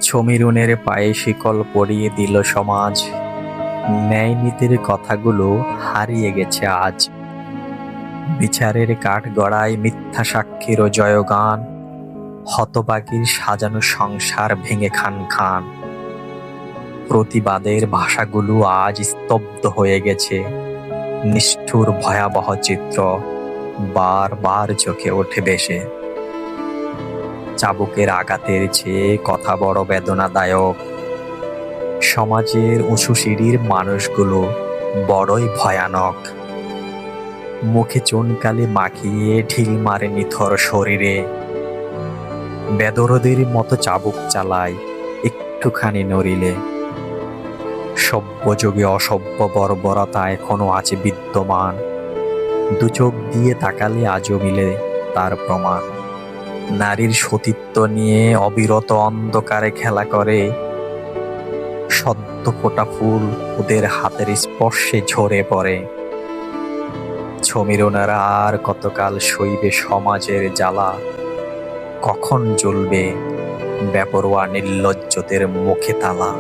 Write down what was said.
সমীরনের পায়ে শিকল পরিয়ে দিল সমাজ। ন্যায় নীতির কথাগুলো হারিয়ে গেছে আজ। বিচারের কাঠগড়ায় মিথ্যা সাক্ষীর জয়গান, হতবাগীর সাজানো সংসার ভেঙে খান খান। প্রতিবাদের ভাষাগুলো আজ স্তব্ধ হয়ে গেছে। নিষ্ঠুর ভয়াবহ চিত্র বারবার চোখে ওঠে ভেসে। চাবুকের আঘাতের চেয়ে কথা বড় বেদনাদায়ক। সমাজের উঁচু সিঁড়ির মানুষগুলো বড়ই ভয়ানক। মুখে চুনকালি মাখিয়ে ঢিল মারে নিথর শরীরে। বেদরদের মতো চাবুক চালায় একটুখানি নড়িলে। সভ্য যুগে অসভ্য বর্বরতা এখনো আছে বিদ্যমান। দু চোখ দিয়ে তাকালে আজও মিলে তার প্রমাণ। নারীর সতীত্ব নিয়ে অবিরত অন্ধকারে খেলা করে। সদ্য ফোটা ফুল ওদের হাতের স্পর্শে ঝরে পড়ে। সমীরনেরা আর কতকাল সইবে সমাজের জ্বালা? কখন জ্বলবে বেপরোয়া নির্লজ্জদের মুখে তালা?